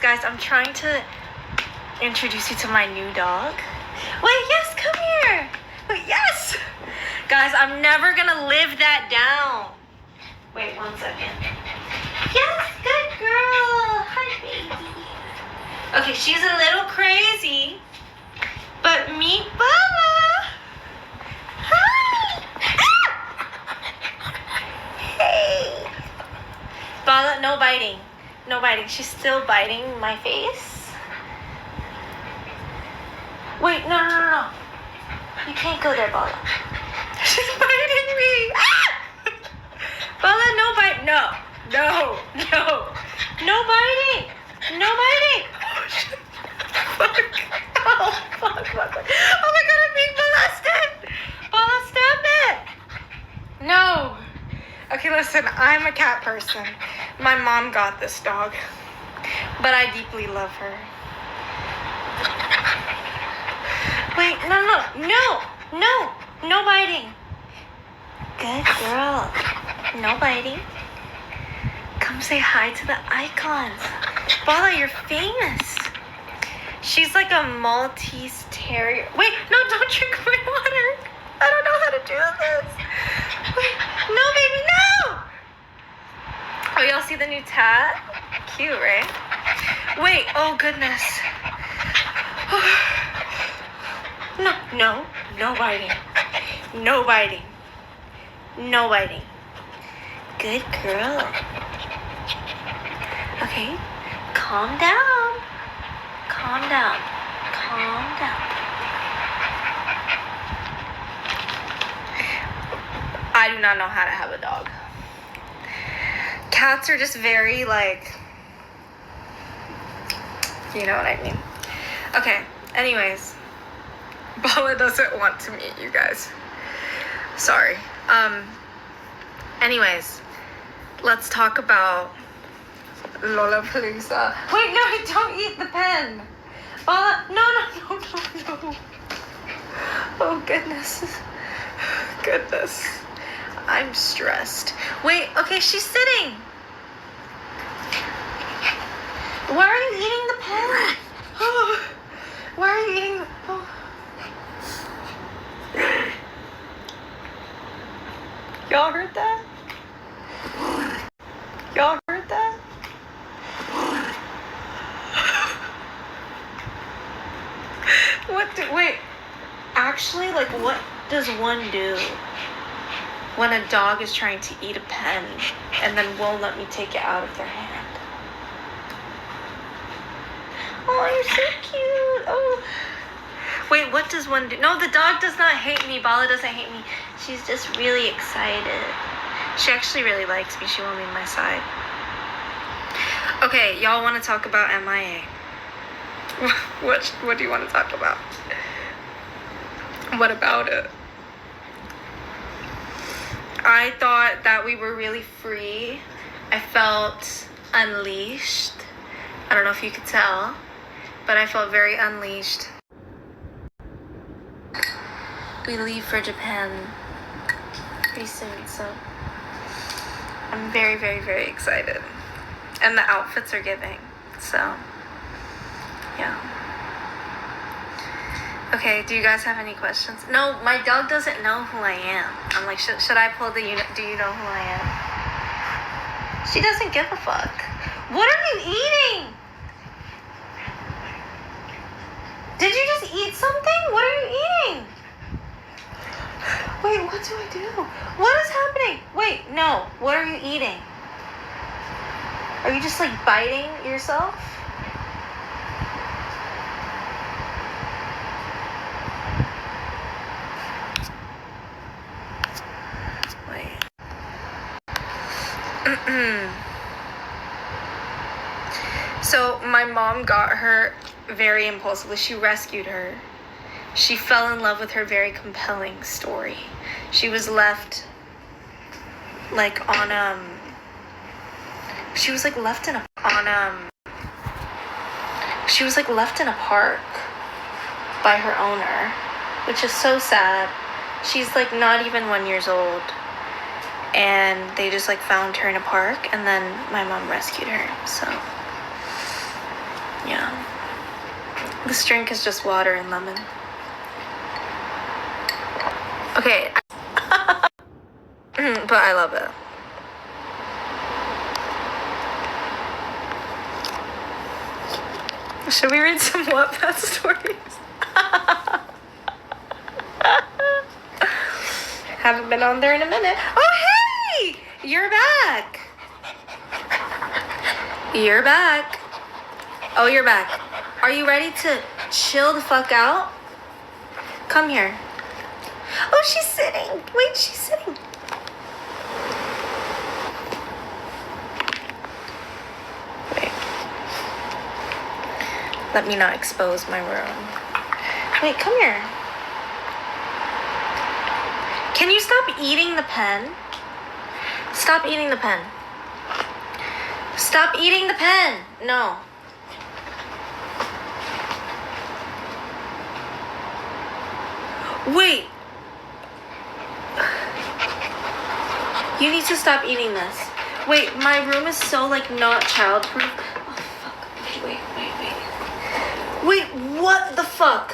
guys, I'm trying to introduce you to my new dog. Wait, yes, come here. Wait, yes. Guys, I'm never gonna live that down. Wait 1 second. Yes, good girl. Hi, baby. Okay, she's a little crazy, but meet Bella. Hi. Hey. Bella, no biting. No biting. She's still biting my face. Wait, no. You can't go there, Bella. She's biting me. Bella, no bite. No biting. No biting. Oh, shit. Fuck. Oh, fuck. Oh, my God, I'm being molested. Bella, stop it. No. Okay, listen, I'm a cat person. My mom got this dog, but I deeply love her. Wait, no biting. Good girl. No biting. Come say hi to the icons. Bella, you're famous. She's like a Maltese terrier. Wait, no, don't drink my water. I don't know how to do this. Wait, no, baby, no. Oh, y'all see the new tat? Cute, right? Wait, oh goodness. No biting. No biting. Good girl. Okay, calm down. I do not know how to have a dog. Cats are just very like, you know what I mean. Okay, anyways. Bella doesn't want to meet you guys. Sorry. Anyways, let's talk about Lollapalooza. Wait, no, don't eat the pen. Bella, no. Oh, goodness. I'm stressed. Wait, okay, she's sitting. Why are you eating the pen? Why are you eating the... Oh. Y'all heard that? Wait, actually, like, what does one do when a dog is trying to eat a pen and then won't let me take it out of their hand? Oh, you're so cute. Oh. Wait, what does one do? No, the dog does not hate me. Bala doesn't hate me. She's just really excited. She actually really likes me. She won't leave my side. Okay, y'all want to talk about MIA. What do you want to talk about? What about it? I thought that we were really free. I felt unleashed. I don't know if you could tell, but I felt very unleashed. We leave for Japan pretty soon, so I'm very, very, very excited. And the outfits are giving, so yeah. Okay, do you guys have any questions? No, my dog doesn't know who I am. I'm like, should I pull the unit? Do you know who I am? She doesn't give a fuck. What are you eating? Did you just eat something? What are you eating? Wait, what do I do? What is happening? Wait, no. What are you eating? Are you just like biting yourself? Wait. So my mom got her very impulsively. She rescued her. She fell in love with her very compelling story. She was left like on she was like left in a park by her owner, which is so sad. She's like not even 1 year old, and they just like found her in a park, and then my mom rescued her. So Yeah. This drink is just water and lemon. Okay. But I love it. Should we read some Wattpad stories? Haven't been on there in a minute. Oh, hey! You're back. You're back. Oh, you're back. Are you ready to chill the fuck out? Come here. Oh, she's sitting. Wait, she's sitting. Wait. Let me not expose my room. Wait, come here. Can you stop eating the pen? Stop eating the pen. Stop eating the pen. No. Wait. You need to stop eating this. Wait, my room is so like not childproof. Oh fuck. Wait. Wait, what the fuck?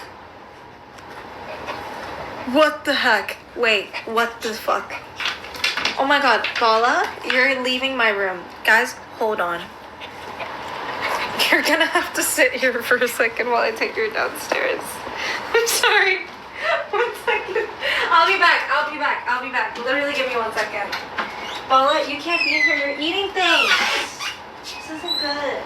What the heck? Wait, what the fuck? Oh my god, Bala, you're leaving my room. Guys, hold on. You're gonna have to sit here for a second while I take you downstairs. I'm sorry. 1 second. I'll be back. Literally give me 1 second. Bala, you can't be in here. You're eating things. This isn't good.